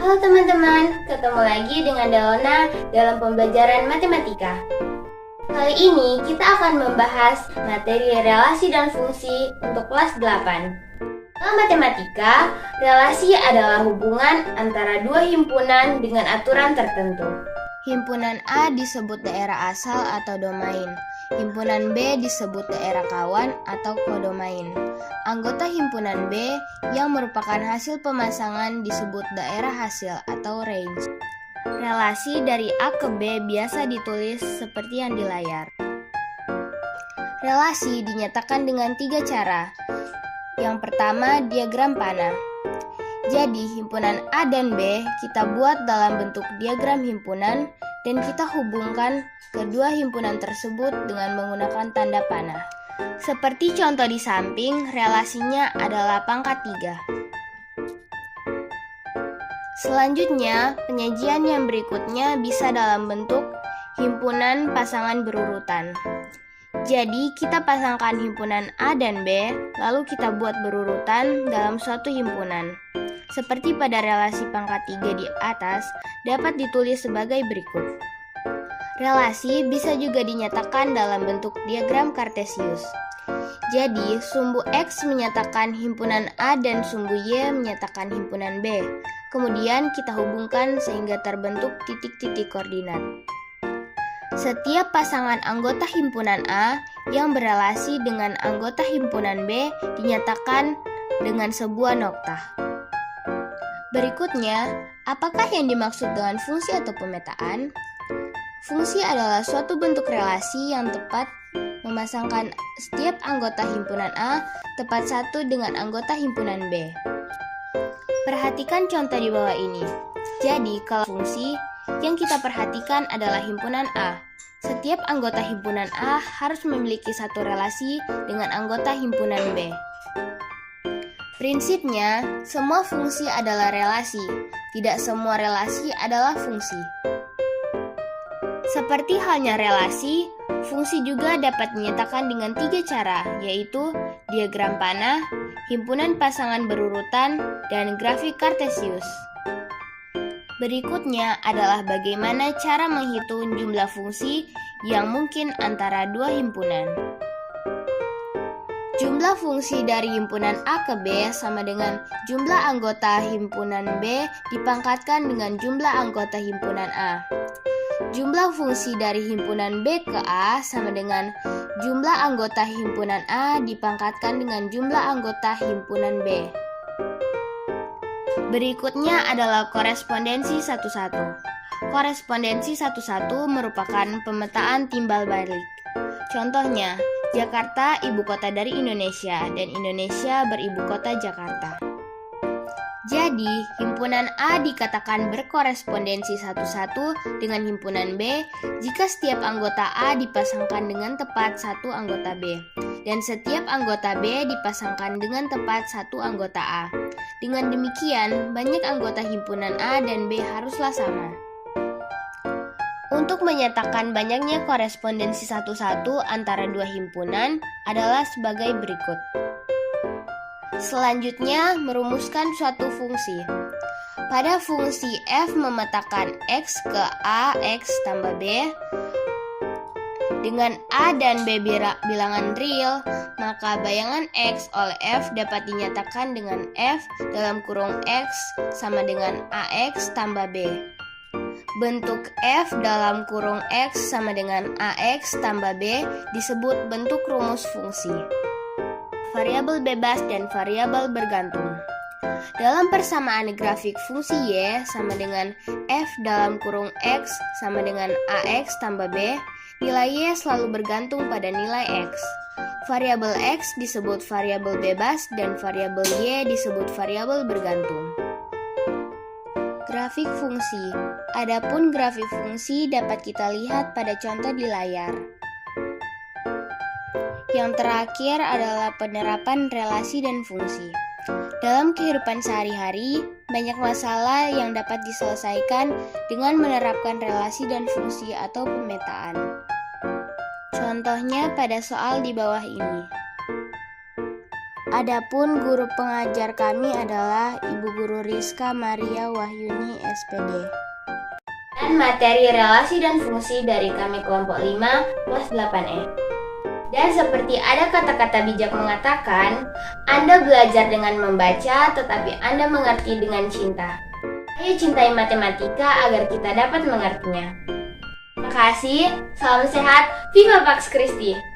Halo teman-teman, ketemu lagi dengan Dalona dalam pembelajaran matematika. Kali ini kita akan membahas materi relasi dan fungsi untuk kelas 8. Dalam matematika, relasi adalah hubungan antara dua himpunan dengan aturan tertentu. Himpunan A disebut daerah asal atau domain. Himpunan B disebut daerah kawan atau kodomain. Anggota himpunan B yang merupakan hasil pemasangan disebut daerah hasil atau range. Relasi dari A ke B biasa ditulis seperti yang di layar. Relasi dinyatakan dengan 3 cara. Yang pertama, diagram panah. Jadi, himpunan A dan B kita buat dalam bentuk diagram himpunan dan kita hubungkan kedua himpunan tersebut dengan menggunakan tanda panah. Seperti contoh di samping, relasinya adalah pangkat 3. Selanjutnya, penyajian yang berikutnya bisa dalam bentuk himpunan pasangan berurutan. Jadi, kita pasangkan himpunan A dan B, lalu kita buat berurutan dalam suatu himpunan. Seperti pada relasi pangkat 3 di atas, dapat ditulis sebagai berikut. Relasi bisa juga dinyatakan dalam bentuk diagram Kartesius. Jadi, sumbu X menyatakan himpunan A dan sumbu Y menyatakan himpunan B. Kemudian kita hubungkan sehingga terbentuk titik-titik koordinat. Setiap pasangan anggota himpunan A yang berelasi dengan anggota himpunan B dinyatakan dengan sebuah noktah. Berikutnya, apakah yang dimaksud dengan fungsi atau pemetaan? Fungsi adalah suatu bentuk relasi yang tepat memasangkan setiap anggota himpunan A tepat satu dengan anggota himpunan B. Perhatikan contoh di bawah ini. Jadi, kalau fungsi yang kita perhatikan adalah himpunan A, setiap anggota himpunan A harus memiliki satu relasi dengan anggota himpunan B. Prinsipnya, semua fungsi adalah relasi, tidak semua relasi adalah fungsi. Seperti halnya relasi, fungsi juga dapat dinyatakan dengan 3 cara, yaitu diagram panah, himpunan pasangan berurutan, dan grafik Kartesius. Berikutnya adalah bagaimana cara menghitung jumlah fungsi yang mungkin antara dua himpunan. Jumlah fungsi dari himpunan A ke B sama dengan jumlah anggota himpunan B dipangkatkan dengan jumlah anggota himpunan A. Jumlah fungsi dari himpunan B ke A sama dengan jumlah anggota himpunan A dipangkatkan dengan jumlah anggota himpunan B. Berikutnya adalah korespondensi satu-satu. Korespondensi satu-satu merupakan pemetaan timbal balik. Contohnya, Jakarta ibu kota dari Indonesia dan Indonesia beribu kota Jakarta. Jadi, himpunan A dikatakan berkorespondensi satu-satu dengan himpunan B jika setiap anggota A dipasangkan dengan tepat satu anggota B, dan setiap anggota B dipasangkan dengan tepat satu anggota A. Dengan demikian, banyak anggota himpunan A dan B haruslah sama. Untuk menyatakan banyaknya korespondensi satu-satu antara dua himpunan adalah sebagai berikut. Selanjutnya, merumuskan suatu fungsi. Pada fungsi f memetakan x ke a x tambah b, dengan a dan b bilangan real, maka bayangan x oleh f dapat dinyatakan dengan f dalam kurung x sama dengan ax tambah b. Bentuk f dalam kurung x sama dengan ax tambah b disebut bentuk rumus fungsi. Variabel bebas dan variabel bergantung. Dalam persamaan grafik fungsi y sama dengan f dalam kurung x sama dengan ax tambah b, nilai y selalu bergantung pada nilai x. Variabel x disebut variabel bebas dan variabel y disebut variabel bergantung. Grafik fungsi. Adapun grafik fungsi dapat kita lihat pada contoh di layar. Yang terakhir adalah penerapan relasi dan fungsi. Dalam kehidupan sehari-hari, banyak masalah yang dapat diselesaikan dengan menerapkan relasi dan fungsi atau pemetaan. Contohnya pada soal di bawah ini. Adapun guru pengajar kami adalah Ibu Guru Rizka Maria Wahyuni SPD. Dan materi relasi dan fungsi dari kami kelompok 5 kelas 8E. Dan seperti ada kata-kata bijak mengatakan, Anda belajar dengan membaca, tetapi Anda mengerti dengan cinta. Ayo cintai matematika agar kita dapat mengertinya. Terima kasih, salam sehat, Viva Pax Christi!